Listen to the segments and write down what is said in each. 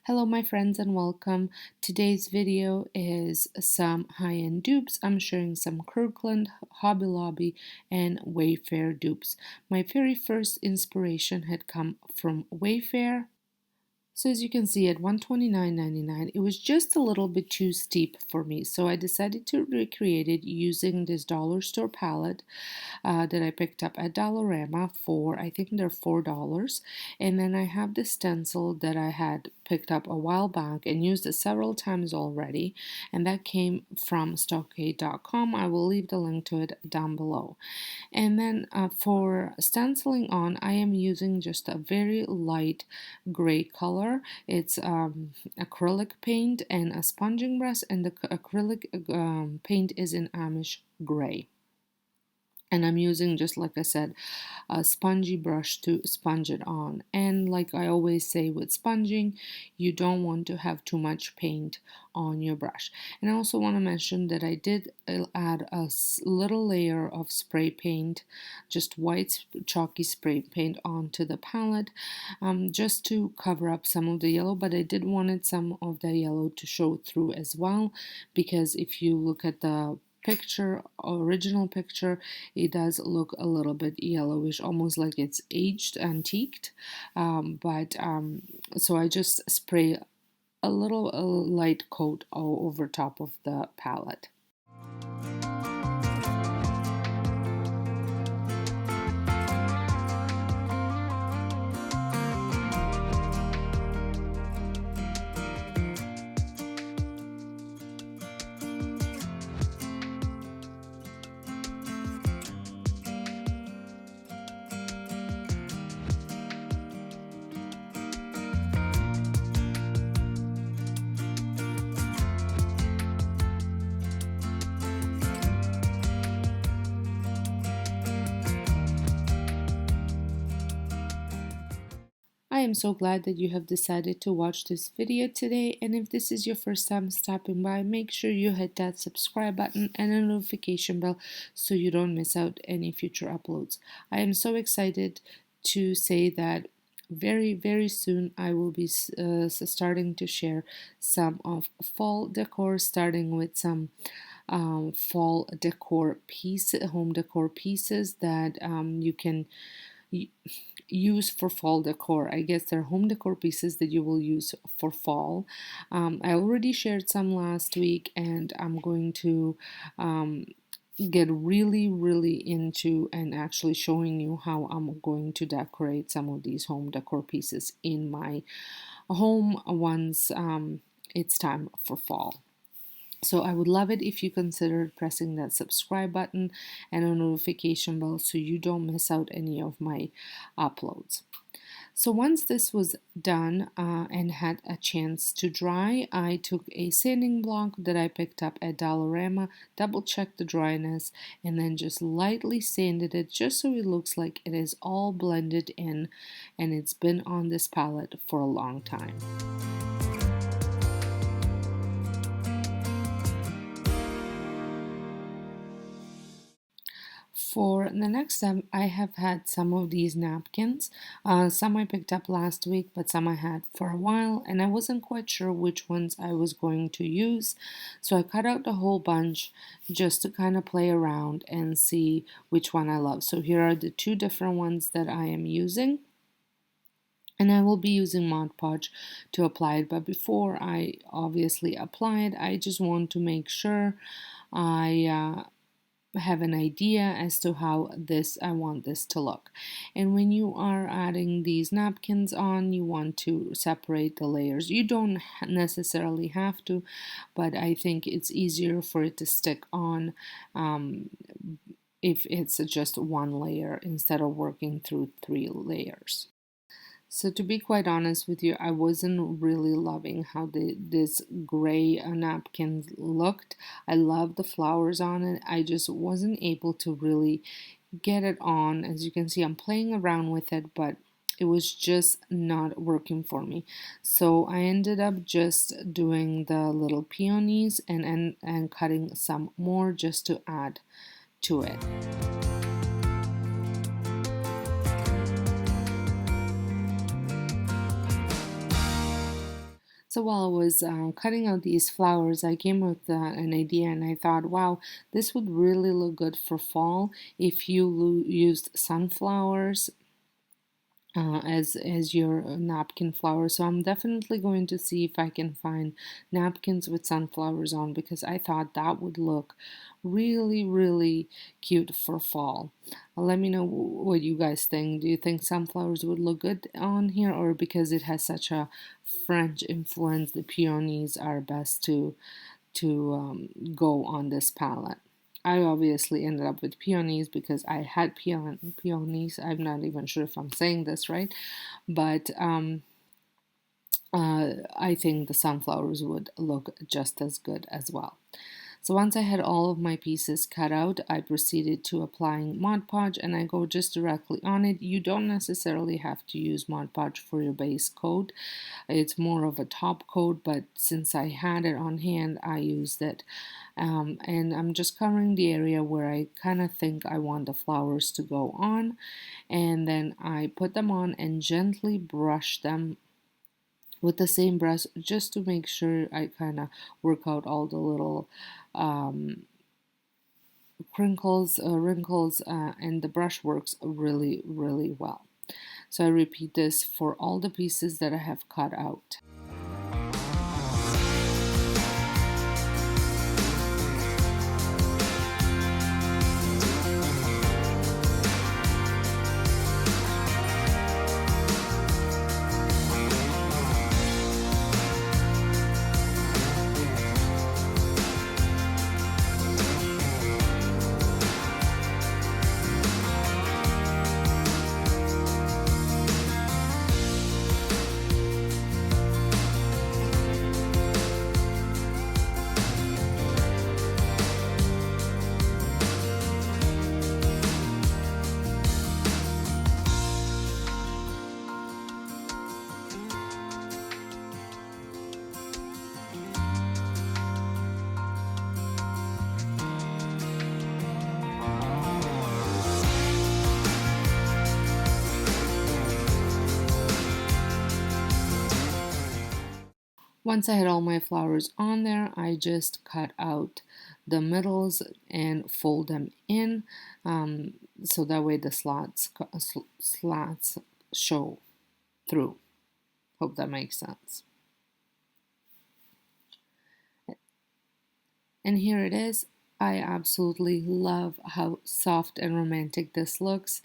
Hello my friends and welcome. Today's video is some high-end dupes. I'm sharing some Kirkland, Hobby Lobby and Wayfair dupes. My very first inspiration had come from Wayfair. So as you can see at $129.99, it was just a little bit too steep for me. So I decided to recreate it using this dollar store palette that I picked up at Dollarama for, I think they're $4. And then I have the stencil that I had picked up a while back and used it several times already. And that came from stockade.com. I will leave the link to it down below. And then for stenciling on, I am using just a very light gray color. It's acrylic paint and a sponging brush, and the acrylic paint is in Amish gray. And I'm using, just like I said, a spongy brush to sponge it on. And like I always say with sponging, you don't want to have too much paint on your brush. And I also want to mention that I did add a little layer of spray paint, just white chalky spray paint onto the palette, just to cover up some of the yellow. But I did wanted some of the yellow to show through as well, because if you look at the original picture, it does look a little bit yellowish, almost like it's aged, antiqued. So I just spray a light coat over top of the palette. I am so glad that you have decided to watch this video today, and if this is your first time stopping by, make sure you hit that subscribe button and a notification bell so you don't miss out any future uploads. I am so excited to say that very soon I will be starting to share some of fall decor, starting with some fall decor home decor pieces that you can use for fall decor. I guess they're home decor pieces that you will use for fall. I already shared some last week, and I'm going to get really into and actually showing you how I'm going to decorate some of these home decor pieces in my home once it's time for fall. So I would love it if you considered pressing that subscribe button and a notification bell so you don't miss out any of my uploads. So once this was done and had a chance to dry, I took a sanding block that I picked up at Dollarama, double checked the dryness, and then just lightly sanded it just so it looks like it is all blended in and it's been on this palette for a long time. For the next step, I have had some of these napkins. Some I picked up last week, but some I had for a while, and I wasn't quite sure which ones I was going to use. So I cut out a whole bunch just to kind of play around and see which one I love. So here are the two different ones that I am using. And I will be using Mod Podge to apply it, but before I obviously apply it, I just want to make sure I have an idea as to how I want this to look. And when you are adding these napkins on, you want to separate the layers. You don't necessarily have to, but I think it's easier for it to stick on if it's just one layer instead of working through 3 layers. So to be quite honest with you, I wasn't really loving how this gray napkin looked. I love the flowers on it. I just wasn't able to really get it on. As you can see, I'm playing around with it, but it was just not working for me. So I ended up just doing the little peonies and cutting some more just to add to it. So while I was cutting out these flowers, I came with an idea and I thought, wow, this would really look good for fall if you used sunflowers as your napkin flower. So I'm definitely going to see if I can find napkins with sunflowers on, because I thought that would look really cute for fall. Let me know what you guys think. Do you think sunflowers would look good on here, or because it has such a French influence, the peonies are best to go on this palette? I obviously ended up with peonies because I had peonies. I'm not even sure if I'm saying this right, but I think the sunflowers would look just as good as well. So once I had all of my pieces cut out, I proceeded to applying Mod Podge, and I go just directly on it. You don't necessarily have to use Mod Podge for your base coat. It's more of a top coat, but since I had it on hand, I used it. And I'm just covering the area where I kind of think I want the flowers to go on. And then I put them on and gently brush them with the same brush, just to make sure I kind of work out all the little crinkles, wrinkles, and the brush works really well. So I repeat this for all the pieces that I have cut out. Once I had all my flowers on there, I just cut out the middles and fold them in, so that way the slats show through. Hope that makes sense. And here it is. I absolutely love how soft and romantic this looks.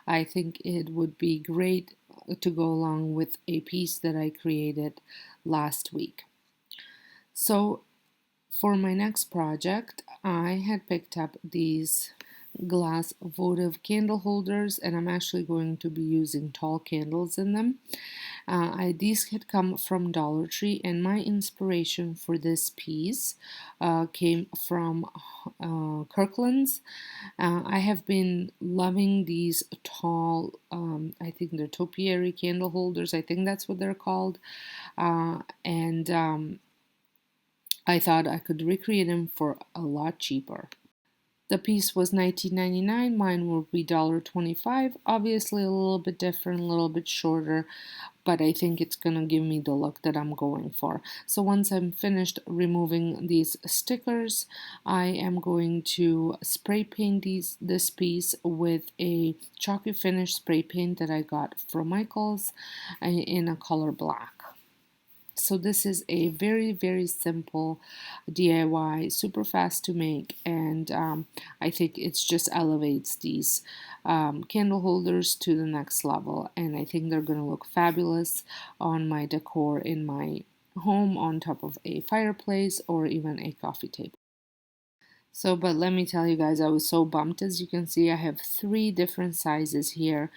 I think it would be great to go along with a piece that I created last week. So for my next project, I had picked up these glass votive candle holders, and I'm actually going to be using tall candles in them. These had come from Dollar Tree, and my inspiration for this piece came from Kirklands. I have been loving these tall, I think they're topiary candle holders, I think that's what they're called, and I thought I could recreate them for a lot cheaper. The piece was $19.99, mine will be $1.25. Obviously a little bit different, a little bit shorter, but I think it's gonna give me the look that I'm going for. So once I'm finished removing these stickers, I am going to spray paint this piece with a chalky finish spray paint that I got from Michaels in a color black. So this is a very simple DIY, super fast to make, and I think it just elevates these candle holders to the next level, and I think they're going to look fabulous on my decor in my home, on top of a fireplace or even a coffee table. So, but let me tell you guys, I was so bummed. As you can see, I have 3 different sizes here.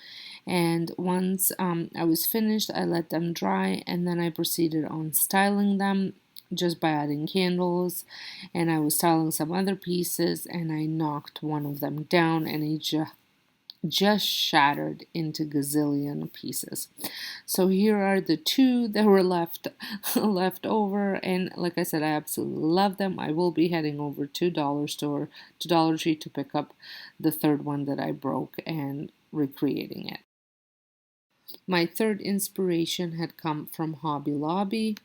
And once I was finished, I let them dry, and then I proceeded on styling them just by adding candles. And I was styling some other pieces, and I knocked one of them down, and it just shattered into gazillion pieces. So here are the 2 that were left over, and like I said, I absolutely love them. I will be heading over to Dollar Tree to pick up the 3rd one that I broke and recreating it. My 3rd inspiration had come from Hobby Lobby.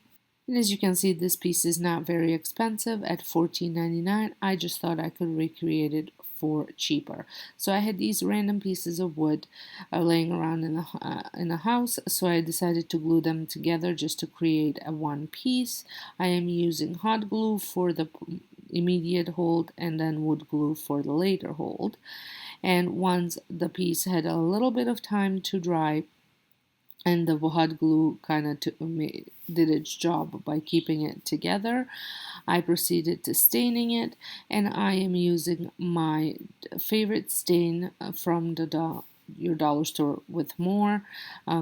And as you can see, this piece is not very expensive at $14.99. I just thought I could recreate it for cheaper. So I had these random pieces of wood laying around in the house, so I decided to glue them together just to create a one piece. I am using hot glue for the immediate hold and then wood glue for the later hold. And once the piece had a little bit of time to dry, and the hot glue kind of did its job by keeping it together, I proceeded to staining it, and I am using my favorite stain from your dollar store with more,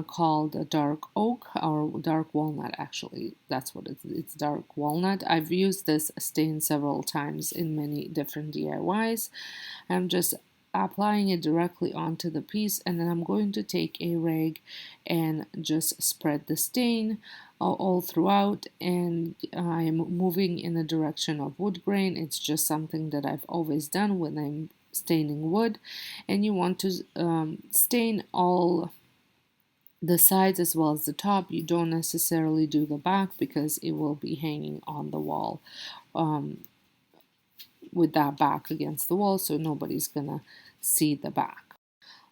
called dark oak or dark walnut. Actually, that's what it's dark walnut. I've used this stain several times in many different DIYs. I'm just applying it directly onto the piece, and then I'm going to take a rag and just spread the stain all throughout, and I am moving in the direction of wood grain. It's just something that I've always done when I'm staining wood, and you want to stain all the sides as well as the top. You don't necessarily do the back because it will be hanging on the wall with that back against the wall, so nobody's gonna see the back.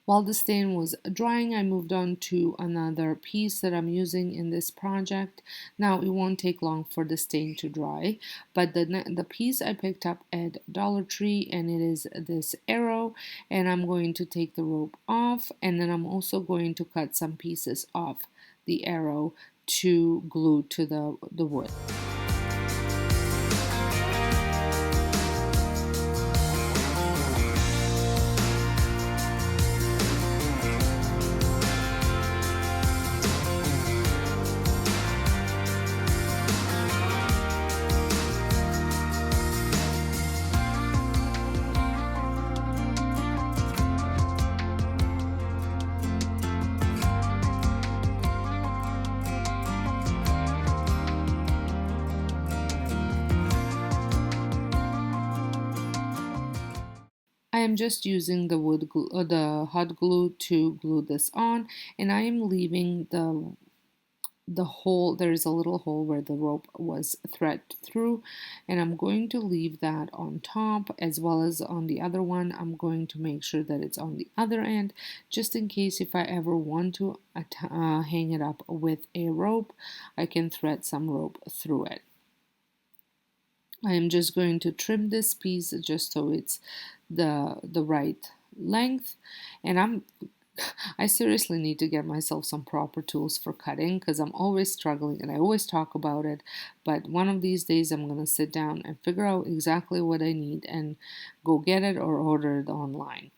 While the stain was drying, I moved on to another piece that I'm using in this project. Now, it won't take long for the stain to dry, but the piece I picked up at Dollar Tree, and it is this arrow, and I'm going to take the rope off, and then I'm also going to cut some pieces off the arrow to glue to the wood. I am just using the hot glue to glue this on, and I am leaving the hole. There is a little hole where the rope was thread through, and I'm going to leave that on top as well as on the other one. I'm going to make sure that it's on the other end, just in case if I ever want to hang it up with a rope, I can thread some rope through it. I am just going to trim this piece just so it's the right length, and I seriously need to get myself some proper tools for cutting because I'm always struggling and I always talk about it, but one of these days I'm going to sit down and figure out exactly what I need and go get it or order it online.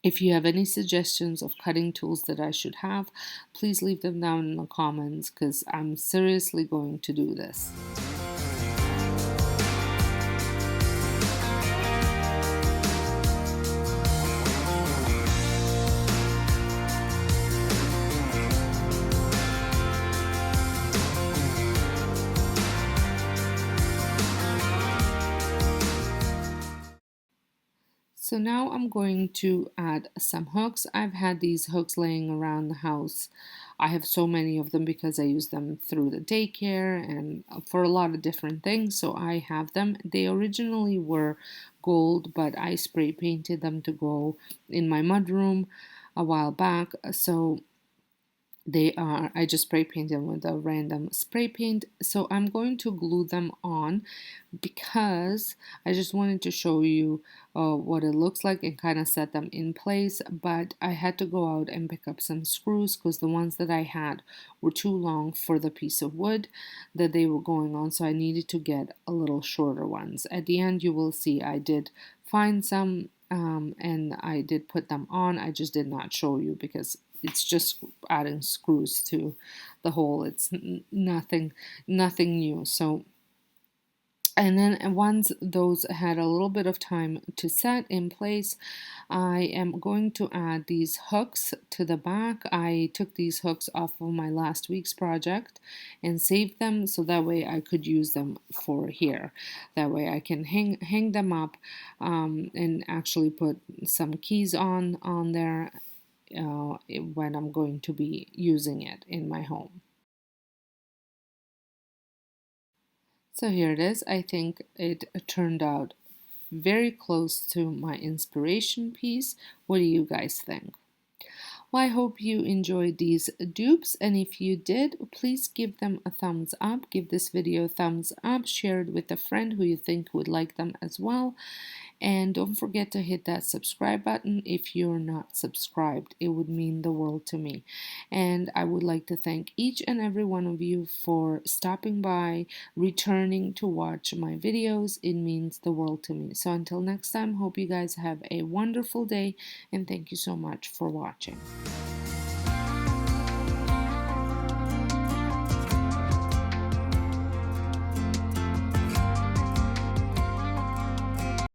If you have any suggestions of cutting tools that I should have, please leave them down in the comments because I'm seriously going to do this. So now I'm going to add some hooks. I've had these hooks laying around the house. I have so many of them because I use them through the daycare and for a lot of different things, so I have them. They originally were gold, but I spray painted them to go in my mudroom a while back. So I just spray paint them with a random spray paint. So I'm going to glue them on because I just wanted to show you what it looks like and kind of set them in place. But I had to go out and pick up some screws because the ones that I had were too long for the piece of wood that they were going on. So I needed to get a little shorter ones. At the end, you will see I did find some and I did put them on. I just did not show you because it's just adding screws to the hole. It's nothing new. So, and then once those had a little bit of time to set in place, I am going to add these hooks to the back. I took these hooks off of my last week's project and saved them so that way I could use them for here. That way I can hang them up and actually put some keys on there when I'm going to be using it in my home. So here it is. I think it turned out very close to my inspiration piece. What do you guys think? Well, I hope you enjoyed these dupes, and if you did, please give them a thumbs up. Give this video a thumbs up, share it with a friend who you think would like them as well. And don't forget to hit that subscribe button if you're not subscribed. It would mean the world to me. And I would like to thank each and every one of you for stopping by, returning to watch my videos. It means the world to me. So until next time, hope you guys have a wonderful day, and thank you so much for watching.